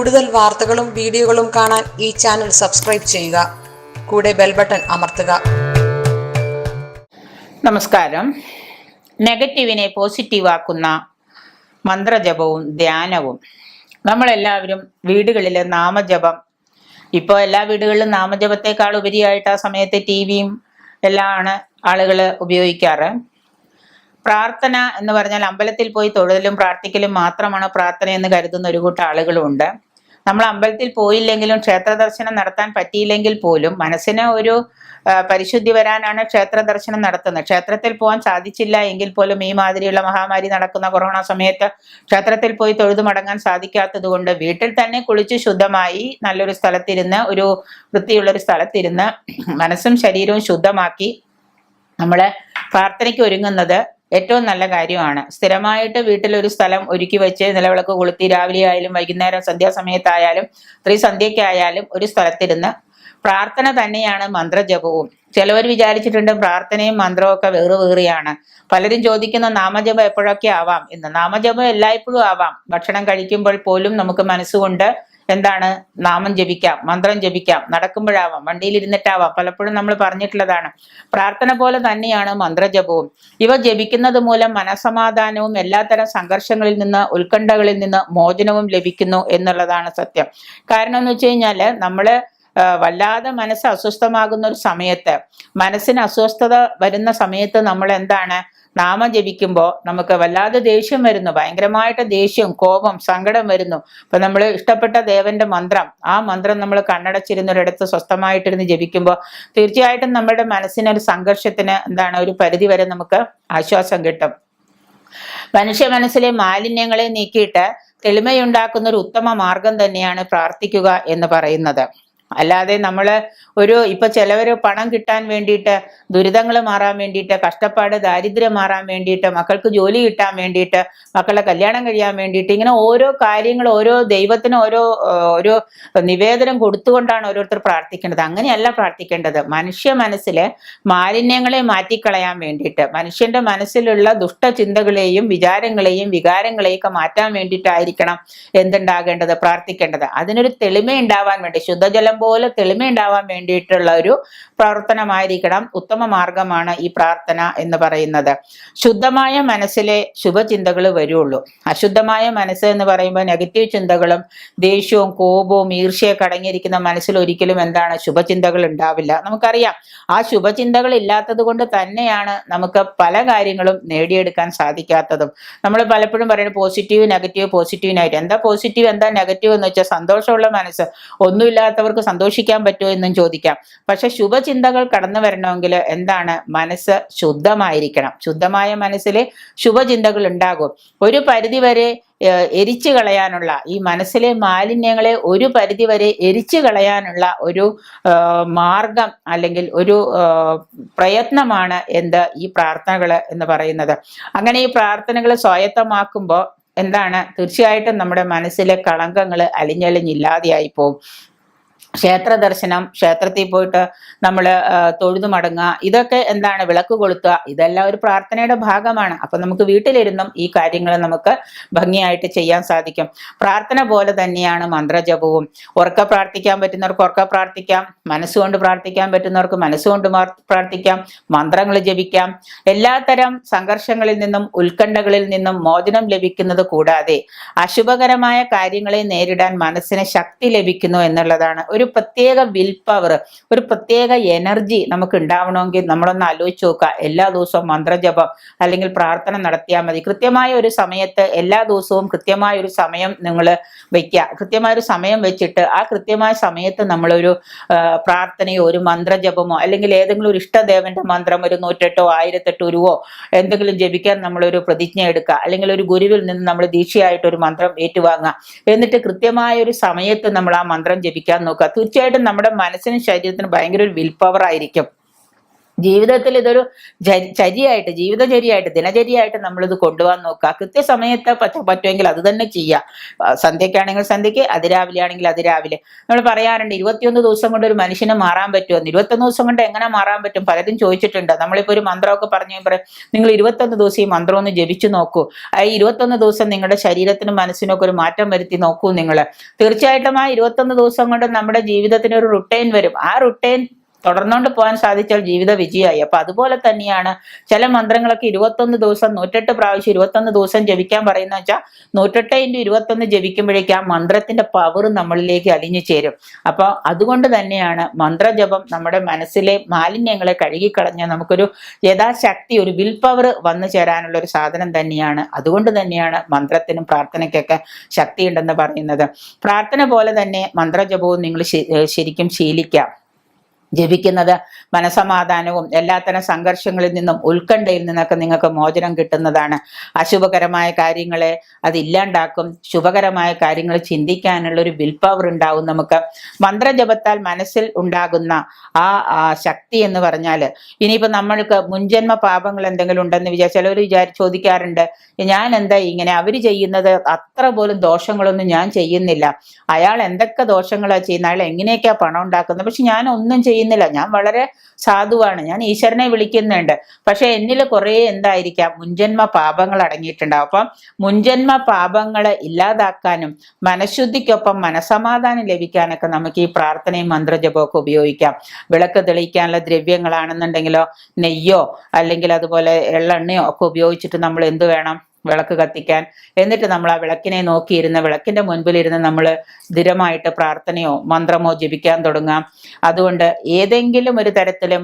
കൂടുതൽ വാർത്തകളും വീഡിയോകളും കാണാൻ ഈ ചാനൽ സബ്സ്ക്രൈബ് ചെയ്യുക. കൂടെ ബെൽ ബട്ടൺ അമർത്തുക. നമസ്കാരം. നെഗറ്റീവിനെ പോസിറ്റീവാക്കുന്ന മന്ത്രജപവും ധ്യാനവും. നമ്മളെല്ലാവരും വീടുകളിൽ നാമജപം, ഇപ്പോൾ എല്ലാ വീടുകളിലും നാമജപത്തെക്കാൾ ഉപരിയായിട്ട് ആ സമയത്ത് ടിവിയും എല്ലാം ആണ് ആളുകൾ ഉപയോഗിക്കാറ്. പ്രാർത്ഥന എന്ന് പറഞ്ഞാൽ അമ്പലത്തിൽ പോയി തൊഴുതലും പ്രാർത്ഥിക്കലും മാത്രമാണ് പ്രാർത്ഥന എന്ന് കരുതുന്ന ഒരു കൂട്ടം ആളുകളുമുണ്ട്. നമ്മൾ അമ്പലത്തിൽ പോയില്ലെങ്കിലും ക്ഷേത്ര ദർശനം നടത്താൻ പറ്റിയില്ലെങ്കിൽ പോലും മനസ്സിന് ഒരു പരിശുദ്ധി വരാനാണ് ക്ഷേത്ര ദർശനം നടത്തുന്നത്. ക്ഷേത്രത്തിൽ പോകാൻ സാധിച്ചില്ല എങ്കിൽ പോലും ഈ മാതിരിയുള്ള മഹാമാരി നടക്കുന്ന കൊറോണ സമയത്ത് ക്ഷേത്രത്തിൽ പോയി തൊഴുതു മടങ്ങാൻ സാധിക്കാത്തത് കൊണ്ട് വീട്ടിൽ തന്നെ കുളിച്ച് ശുദ്ധമായി നല്ലൊരു സ്ഥലത്തിരുന്ന്, ഒരു വൃത്തിയുള്ളൊരു സ്ഥലത്തിരുന്ന് മനസ്സും ശരീരവും ശുദ്ധമാക്കി നമ്മള് പ്രാർത്ഥനയ്ക്ക് ഒരുങ്ങുന്നത് ഏറ്റവും നല്ല കാര്യമാണ്. സ്ഥിരമായിട്ട് വീട്ടിലൊരു സ്ഥലം ഒരുക്കി വെച്ച് നിലവിളക്ക് കൊളുത്തി രാവിലെ ആയാലും വൈകുന്നേരം സന്ധ്യാസമയത്തായാലും സന്ധ്യയ്ക്കായാലും ഒരു സ്ഥലത്തിരുന്ന് പ്രാർത്ഥന തന്നെയാണ് മന്ത്രജപവും. ചിലവർ വിചാരിച്ചിട്ടുണ്ട് പ്രാർത്ഥനയും മന്ത്രവും ഒക്കെ വേറെയാണ്. പലരും ചോദിക്കുന്ന നാമജപം എപ്പോഴൊക്കെ ആവാം എന്ന്. നാമജപം എല്ലായ്പ്പോഴും ആവാം. ഭക്ഷണം കഴിക്കുമ്പോൾ പോലും നമുക്ക് മനസ്സുകൊണ്ട് എന്താണ് നാമം ജപിക്കാം, മന്ത്രം ജപിക്കാം. നടക്കുമ്പോഴാവാം, വണ്ടിയിൽ ഇരുന്നിട്ടാവാം. പലപ്പോഴും നമ്മൾ പറഞ്ഞിട്ടുള്ളതാണ്. പ്രാർത്ഥന പോലെ തന്നെയാണ് മന്ത്രജപവും. ഇവ ജപിക്കുന്നത് മൂലം മനസമാധാനവും എല്ലാത്തരം സംഘർഷങ്ങളിൽ നിന്ന്, ഉത്കണ്ഠകളിൽ നിന്ന് മോചനവും ലഭിക്കുന്നു എന്നുള്ളതാണ് സത്യം. കാരണം എന്ന് വെച്ച് കഴിഞ്ഞാല് നമ്മള് വല്ലാതെ മനസ്സ് അസ്വസ്ഥമാകുന്ന ഒരു സമയത്ത്, മനസ്സിന് അസ്വസ്ഥത വരുന്ന സമയത്ത് നമ്മൾ എന്താണ് നാമം ജപിക്കുമ്പോൾ നമുക്ക് വല്ലാതെ ദേഷ്യം വരുന്നു. ഭയങ്കരമായിട്ട് ദേഷ്യം, കോപം, സങ്കടം വരുന്നു. ഇപ്പൊ നമ്മൾ ഇഷ്ടപ്പെട്ട ദേവന്റെ മന്ത്രം, ആ മന്ത്രം നമ്മൾ കണ്ണടച്ചിരുന്നൊരിടത്ത് സ്വസ്ഥമായിട്ടിരുന്ന് ജപിക്കുമ്പോൾ തീർച്ചയായിട്ടും നമ്മുടെ മനസ്സിനൊരു സംഘർഷത്തിന് എന്താണ് ഒരു പരിധി വരെ നമുക്ക് ആശ്വാസം കിട്ടും. മനുഷ്യ മനസ്സിലെ മാലിന്യങ്ങളെ നീക്കിയിട്ട് തെളിമയുണ്ടാക്കുന്ന ഒരു ഉത്തമ മാർഗം തന്നെയാണ് പ്രാർത്ഥിക്കുക എന്ന് പറയുന്നത്. അല്ലാതെ നമ്മള് ഇപ്പൊ ചിലവര് പണം കിട്ടാൻ വേണ്ടിയിട്ട്, ദുരിതങ്ങൾ മാറാൻ വേണ്ടിയിട്ട്, കഷ്ടപ്പാട് ദാരിദ്ര്യം മാറാൻ വേണ്ടിയിട്ട്, മക്കൾക്ക് ജോലി കിട്ടാൻ വേണ്ടിയിട്ട്, മക്കളുടെ കല്യാണം കഴിയാൻ വേണ്ടിയിട്ട്, ഇങ്ങനെ ഓരോ കാര്യങ്ങൾ ഓരോ ദൈവത്തിന് ഓരോ നിവേദനം കൊടുത്തുകൊണ്ടാണ് ഓരോരുത്തർ പ്രാർത്ഥിക്കേണ്ടത്. അങ്ങനെയല്ല പ്രാർത്ഥിക്കേണ്ടത്. മനുഷ്യ മനസ്സിലെ മാലിന്യങ്ങളെ മാറ്റിക്കളയാൻ വേണ്ടിയിട്ട്, മനുഷ്യന്റെ മനസ്സിലുള്ള ദുഷ്ടചിന്തകളെയും വിചാരങ്ങളെയും വികാരങ്ങളെയും ഒക്കെ മാറ്റാൻ വേണ്ടിയിട്ടായിരിക്കണം എന്തുണ്ടാകേണ്ടത്, പ്രാർത്ഥിക്കേണ്ടത്. അതിനൊരു തെളിമ ഉണ്ടാവാൻ വേണ്ടി, ശുദ്ധജലം പോലെ തെളിമ ഉണ്ടാവാൻ വേണ്ടിയിട്ടുള്ള ഒരു പ്രവർത്തനമായിരിക്കണം. ഉത്തമ മാർഗമാണ് ഈ പ്രാർത്ഥന എന്ന് പറയുന്നത്. ശുദ്ധമായ മനസ്സിലെ ശുഭചിന്തകൾ വരുള്ളൂ. അശുദ്ധമായ മനസ്സ് എന്ന് പറയുമ്പോൾ നെഗറ്റീവ് ചിന്തകളും ദേഷ്യവും കോപവും ഈർഷ്യയൊക്കെ അടങ്ങിയിരിക്കുന്ന മനസ്സിൽ ഒരിക്കലും എന്താണ് ശുഭചിന്തകൾ ഉണ്ടാവില്ല. നമുക്കറിയാം, ആ ശുഭചിന്തകൾ ഇല്ലാത്തത് കൊണ്ട് തന്നെയാണ് നമുക്ക് പല കാര്യങ്ങളും നേടിയെടുക്കാൻ സാധിക്കാത്തതും. നമ്മൾ പലപ്പോഴും പറയുന്നത് പോസിറ്റീവ് നെഗറ്റീവ്, പോസിറ്റീവ് നെഗറ്റീവ്. എന്താ പോസിറ്റീവ് എന്താ നെഗറ്റീവ് എന്ന് വെച്ചാൽ സന്തോഷമുള്ള മനസ്സ്, ഒന്നുമില്ലാത്തവർക്ക് സന്തോഷിക്കാൻ പറ്റുമോ എന്നും ചോദിക്കാം. പക്ഷെ ശുഭചിന്തകൾ കടന്നു വരണമെങ്കിൽ എന്താണ് മനസ്സ് ശുദ്ധമായിരിക്കണം. ശുദ്ധമായ മനസ്സിൽ ശുഭചിന്തകൾ ഉണ്ടാകും. ഒരു പരിധിവരെ എരിച്ചു കളയാനുള്ള, ഈ മനസ്സിലെ മാലിന്യങ്ങളെ ഒരു പരിധിവരെ എരിച്ചു കളയാനുള്ള ഒരു മാർഗം അല്ലെങ്കിൽ ഒരു പ്രയത്നമാണ് ഈ പ്രാർത്ഥനകൾ എന്ന് പറയുന്നത്. അങ്ങനെ ഈ പ്രാർത്ഥനകൾ സ്വായത്തമാക്കുമ്പോൾ എന്താണ് തീർച്ചയായിട്ടും നമ്മുടെ മനസ്സിലെ കളങ്കങ്ങൾ അലിഞ്ഞലിഞ്ഞില്ലാതെയായി പോകും. ക്ഷേത്ര ദർശനം, ക്ഷേത്രത്തിൽ പോയിട്ട് നമ്മൾ തൊഴുതു മടങ്ങുക, ഇതൊക്കെ എന്താണ് വിളക്ക് കൊളുത്തുക, ഇതെല്ലാം ഒരു പ്രാർത്ഥനയുടെ ഭാഗമാണ്. അപ്പൊ നമുക്ക് വീട്ടിലിരുന്നും ഈ കാര്യങ്ങൾ നമുക്ക് ഭംഗിയായിട്ട് ചെയ്യാൻ സാധിക്കും. പ്രാർത്ഥന പോലെ തന്നെയാണ് മന്ത്രജപവും. ഉറക്ക പ്രാർത്ഥിക്കാൻ പറ്റുന്നവർക്ക് ഉറക്ക പ്രാർത്ഥിക്കാം, മനസ്സുകൊണ്ട് പ്രാർത്ഥിക്കാൻ പറ്റുന്നവർക്ക് മനസ്സുകൊണ്ട് പ്രാർത്ഥിക്കാം, മന്ത്രങ്ങൾ ജപിക്കാം. എല്ലാത്തരം സംഘർഷങ്ങളിൽ നിന്നും ഉത്കണ്ഠകളിൽ നിന്നും മോചനം ലഭിക്കുന്നത് കൂടാതെ അശുഭകരമായ കാര്യങ്ങളെ നേരിടാൻ മനസ്സിന് ശക്തി ലഭിക്കുന്നു എന്നുള്ളതാണ്. ഒരു പ്രത്യേക വിൽ പവർ, ഒരു പ്രത്യേക എനർജി നമുക്ക് ഉണ്ടാവണമെങ്കിൽ നമ്മളൊന്ന് ആലോചിച്ച് നോക്കുക. എല്ലാ ദിവസവും മന്ത്രജപം അല്ലെങ്കിൽ പ്രാർത്ഥന നടത്തിയാൽ മതി. കൃത്യമായ ഒരു സമയത്ത് എല്ലാ ദിവസവും കൃത്യമായ ഒരു സമയം നിങ്ങൾ വെക്കുക. കൃത്യമായ ഒരു സമയം വെച്ചിട്ട് ആ കൃത്യമായ സമയത്ത് നമ്മളൊരു പ്രാർത്ഥനയോ ഒരു മന്ത്രജപമോ അല്ലെങ്കിൽ ഏതെങ്കിലും ഒരു ഇഷ്ടദേവന്റെ മന്ത്രം, ഒരു 108 1008 ഉരുവോ എന്തെങ്കിലും ജപിക്കാൻ നമ്മളൊരു പ്രതിജ്ഞ എടുക്കുക. അല്ലെങ്കിൽ ഒരു ഗുരുവിൽ നിന്ന് നമ്മൾ ദീക്ഷയായിട്ട് ഒരു മന്ത്രം ഏറ്റുവാങ്ങുക. എന്നിട്ട് കൃത്യമായ ഒരു സമയത്ത് നമ്മൾ ആ മന്ത്രം ജപിക്കാൻ നോക്കുക. തീർച്ചയായിട്ടും നമ്മുടെ മനസ്സിനും ശരീരത്തിനും ഭയങ്കര ഒരു വിൽ പവർ ആയിരിക്കും. ജീവിതത്തിൽ ഇതൊരു ചര്യയായിട്ട്, ജീവിതചര്യയായിട്ട്, ദിനചര്യയായിട്ട് നമ്മളിത് കൊണ്ടുപോകാൻ നോക്കുക. കൃത്യസമയത്ത് പറ്റുമെങ്കിൽ അത് തന്നെ ചെയ്യുക. സന്ധ്യക്കാണെങ്കിൽ സന്ധ്യക്ക്, അതിരാവിലെ ആണെങ്കിൽ അതിരാവിലെ. നമ്മൾ പറയാറുണ്ട് 21 ദിവസം കൊണ്ട് ഒരു മനുഷ്യന് മാറാൻ പറ്റുമെന്ന്. 21 ദിവസം കൊണ്ട് എങ്ങനെ മാറാൻ പറ്റും? പലരും ചോദിച്ചിട്ടുണ്ട്. നമ്മളിപ്പോൾ ഒരു മന്ത്രമൊക്കെ പറഞ്ഞു പറയും, നിങ്ങൾ 21 ദിവസം ഈ മന്ത്രം ഒന്ന് ജപിച്ചു നോക്കൂ. ആ 21 ദിവസം നിങ്ങളുടെ ശരീരത്തിനും മനസ്സിനും ഒക്കെ ഒരു മാറ്റം വരുത്തി നോക്കൂ. നിങ്ങൾ തീർച്ചയായിട്ടും ആ 21 ദിവസം കൊണ്ട് നമ്മുടെ ജീവിതത്തിന് ഒരു റുട്ടൈൻ വരും. ആ റുട്ടൈൻ തുടർന്നുകൊണ്ട് പോകാൻ സാധിച്ചാൽ ജീവിത വിജയമായി. അപ്പൊ അതുപോലെ തന്നെയാണ് ചില മന്ത്രങ്ങളൊക്കെ 21 ദിവസം 108 പ്രാവശ്യം 21 ദിവസം ജപിക്കാൻ പറയുന്ന വെച്ചാൽ 108x21 ജപിക്കുമ്പോഴേക്കും ആ മന്ത്രത്തിന്റെ പവർ നമ്മളിലേക്ക് അലിഞ്ഞു ചേരും. അപ്പൊ അതുകൊണ്ട് തന്നെയാണ് മന്ത്രജപം നമ്മുടെ മനസ്സിലെ മാലിന്യങ്ങളെ കഴുകിക്കളഞ്ഞ് നമുക്കൊരു യഥാശക്തി, ഒരു വിൽ പവർ വന്നു ചേരാനുള്ള ഒരു സാധനം തന്നെയാണ്. അതുകൊണ്ട് തന്നെയാണ് മന്ത്രത്തിനും പ്രാർത്ഥനയ്ക്കൊക്കെ ശക്തിയുണ്ടെന്ന് പറയുന്നത്. പ്രാർത്ഥന പോലെ തന്നെ മന്ത്രജപവും നിങ്ങൾ ശരിക്കും ശീലിക്കാം. ജപിക്കുന്നത് മനസമാധാനവും എല്ലാത്തരം സംഘർഷങ്ങളിൽ നിന്നും ഉത്കണ്ഠയിൽ നിന്നൊക്കെ നിങ്ങൾക്ക് മോചനം കിട്ടുന്നതാണ്. അശുഭകരമായ കാര്യങ്ങളെ അത് ഇല്ലാണ്ടാക്കും. ശുഭകരമായ കാര്യങ്ങൾ ചിന്തിക്കാനുള്ള ഒരു വിൽ പവർ ഉണ്ടാവും നമുക്ക്. മന്ത്രജപത്താൽ മനസ്സിൽ ഉണ്ടാകുന്ന ആ ശക്തി എന്ന് പറഞ്ഞാൽ, ഇനിയിപ്പോ നമ്മൾക്ക് മുൻജന്മ പാപങ്ങൾ എന്തെങ്കിലും ഉണ്ടെന്ന് ചിലർ ചോദിക്കാറുണ്ട്, ഞാൻ എന്താ ഇങ്ങനെ, അവര് ചെയ്യുന്നത് അത്ര പോലും ദോഷങ്ങളൊന്നും ഞാൻ ചെയ്യുന്നില്ല, അയാൾ എന്തൊക്കെ ദോഷങ്ങളാണ് ചെയ്യുന്നത്, അയാൾ എങ്ങനെയൊക്കെയാ പണം ഉണ്ടാക്കുന്നത്, പക്ഷെ ഞാൻ ഒന്നും ചെയ്യുന്നില്ല, ഞാൻ വളരെ സാധുവാണ്, ഞാൻ ഈശ്വരനെ വിളിക്കുന്നുണ്ട്, പക്ഷെ എന്നിൽ കുറെ എന്തായിരിക്കാം മുൻജന്മ പാപങ്ങൾ അടങ്ങിയിട്ടുണ്ടാവും. അപ്പം മുൻജന്മ പാപങ്ങളെ ഇല്ലാതാക്കാനും മനഃശുദ്ധിക്കൊപ്പം മനസമാധാനം ലഭിക്കാനൊക്കെ നമുക്ക് ഈ പ്രാർത്ഥനയും മന്ത്രജപവും ഒക്കെ ഉപയോഗിക്കാം. വിളക്ക് തെളിയിക്കാനുള്ള ദ്രവ്യങ്ങളാണെന്നുണ്ടെങ്കിലോ നെയ്യോ അല്ലെങ്കിൽ അതുപോലെ എള്ളെണ്ണയോ ഒക്കെ ഉപയോഗിച്ചിട്ട് നമ്മൾ എന്ത് വേണം, വിളക്ക് കത്തിക്കാൻ. എന്നിട്ട് നമ്മൾ ആ വിളക്കിനെ നോക്കിയിരുന്ന് വിളക്കിന്റെ മുൻപിലിരുന്ന് നമ്മൾ സ്ഥിരമായിട്ട് പ്രാർത്ഥനയോ മന്ത്രമോ ജപിക്കാൻ തുടങ്ങാം. അതുകൊണ്ട് ഏതെങ്കിലും ഒരു തരത്തില്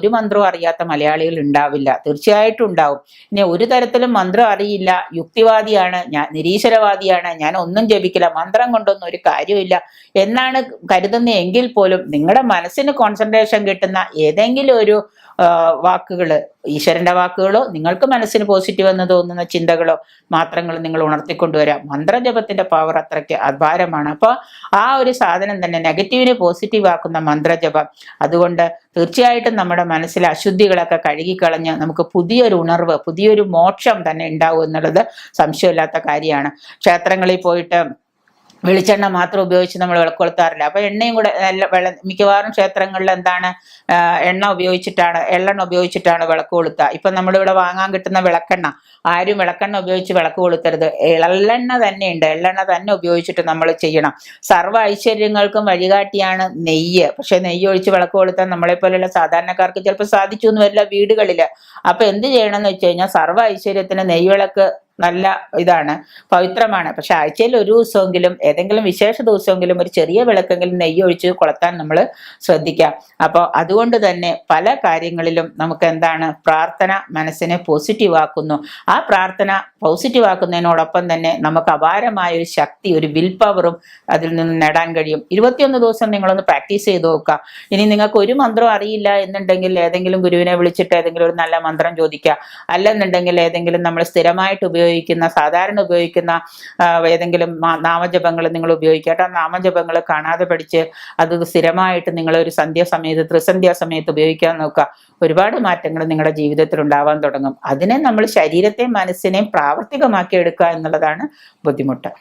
ഒരു മന്ത്രവും അറിയാത്ത മലയാളികൾ ഉണ്ടാവില്ല, തീർച്ചയായിട്ടും ഉണ്ടാവും. ഇനി ഒരു തരത്തിലും മന്ത്രം അറിയില്ല, യുക്തിവാദിയാണ് ഞാൻ, നിരീശ്വരവാദിയാണ്, ഞാൻ ഒന്നും ജപിക്കില്ല, മന്ത്രം കൊണ്ടൊന്നും ഒരു കാര്യമില്ല എന്നാണ് കരുതുന്നതെങ്കിൽ പോലും നിങ്ങളുടെ മനസ്സിന് കോൺസെൻട്രേഷൻ കിട്ടുന്ന ഏതെങ്കിലും ഒരു വാക്കുകള്, ഈശ്വരന്റെ വാക്കുകളോ നിങ്ങൾക്ക് മനസ്സിന് പോസിറ്റീവ് എന്ന് തോന്നുന്ന ചിന്തകളോ മാത്രങ്ങൾ നിങ്ങൾ ഉണർത്തിക്കൊണ്ടുവരാം. മന്ത്രജപത്തിന്റെ പവർ അത്രയ്ക്ക് അപാരമാണ്. അപ്പോൾ ആ ഒരു സാധനം തന്നെ നെഗറ്റീവിനെ പോസിറ്റീവ് ആക്കുന്ന മന്ത്രജപം. അതുകൊണ്ട് തീർച്ചയായിട്ടും നമ്മുടെ മനസ്സിലെ അശുദ്ധികളൊക്കെ കഴുകിക്കളഞ്ഞ് നമുക്ക് പുതിയൊരു ഉണർവ്, പുതിയൊരു മോക്ഷം തന്നെ ഉണ്ടാവും എന്നുള്ളത് സംശയമില്ലാത്ത കാര്യമാണ്. ക്ഷേത്രങ്ങളിൽ പോയിട്ട് വെളിച്ചെണ്ണ മാത്രം ഉപയോഗിച്ച് നമ്മൾ വിളക്ക് കൊളുത്താറില്ല. അപ്പൊ എണ്ണയും കൂടെ മിക്കവാറും ക്ഷേത്രങ്ങളിൽ എന്താണ്, എള്ളെണ്ണ ഉപയോഗിച്ചിട്ടാണ് വിളക്ക് കൊളുത്തുക. ഇപ്പൊ നമ്മളിവിടെ വാങ്ങാൻ കിട്ടുന്ന വിളക്കെണ്ണ, ആരും വിളക്കെണ്ണ ഉപയോഗിച്ച് വിളക്ക് കൊളുത്തരുത്. എള്ളെണ്ണ തന്നെയുണ്ട്, എള്ളെണ്ണ തന്നെ ഉപയോഗിച്ചിട്ട് നമ്മൾ ചെയ്യണം. സർവ്വ ഐശ്വര്യങ്ങൾക്കും വഴികാട്ടിയാണ് നെയ്യ്. പക്ഷെ നെയ്യ് ഒഴിച്ച് വിളക്ക് കൊളുത്താൻ നമ്മളെ പോലെയുള്ള സാധാരണക്കാർക്ക് ചിലപ്പോൾ സാധിച്ചു എന്ന് വരില്ല വീടുകളില്. അപ്പൊ എന്ത് ചെയ്യണം എന്ന് വെച്ച് കഴിഞ്ഞാൽ സർവ്വ ഐശ്വര്യത്തിന് നെയ്യ് നല്ല ഇതാണ്, പവിത്രമാണ്. പക്ഷെ ആഴ്ചയിൽ ഒരു ദിവസമെങ്കിലും, ഏതെങ്കിലും വിശേഷ ദിവസമെങ്കിലും ഒരു ചെറിയ വിളക്കെങ്കിലും നെയ്യ് ഒഴിച്ച് കൊളുത്താൻ നമ്മൾ ശ്രദ്ധിക്കാം. അപ്പോൾ അതുകൊണ്ട് തന്നെ പല കാര്യങ്ങളിലും നമുക്ക് എന്താണ്, പ്രാർത്ഥന മനസ്സിനെ പോസിറ്റീവ് ആക്കുന്നു. ആ പ്രാർത്ഥന പോസിറ്റീവ് ആക്കുന്നതിനോടൊപ്പം തന്നെ നമുക്ക് അപാരമായ ഒരു ശക്തി, ഒരു വിൽ പവറും അതിൽ നിന്ന് നേടാൻ കഴിയും. 21 ദിവസം നിങ്ങളൊന്ന് പ്രാക്ടീസ് ചെയ്ത് നോക്കുക. ഇനി നിങ്ങൾക്ക് ഒരു മന്ത്രം അറിയില്ല എന്നുണ്ടെങ്കിൽ ഏതെങ്കിലും ഗുരുവിനെ വിളിച്ചിട്ട് ഏതെങ്കിലും ഒരു നല്ല മന്ത്രം ചോദിക്കുക. അല്ലെന്നുണ്ടെങ്കിൽ ഏതെങ്കിലും നമ്മൾ സ്ഥിരമായിട്ട് സാധാരണ ഉപയോഗിക്കുന്ന ഏതെങ്കിലും നാമജപങ്ങൾ നിങ്ങൾ ഉപയോഗിക്കുക. ആ നാമജപങ്ങൾ കാണാതെ പഠിച്ച് അത് സ്ഥിരമായിട്ട് നിങ്ങൾ ഒരു ത്രിസന്ധ്യാ സമയത്ത് ഉപയോഗിക്കാൻ നോക്കുക. ഒരുപാട് മാറ്റങ്ങൾ നിങ്ങളുടെ ജീവിതത്തിൽ ഉണ്ടാവാൻ തുടങ്ങും. അതിനെ നമ്മൾ ശരീരത്തെയും മനസ്സിനെയും പ്രാവർത്തികമാക്കി എടുക്കുക എന്നുള്ളതാണ് ബുദ്ധിമുട്ട്.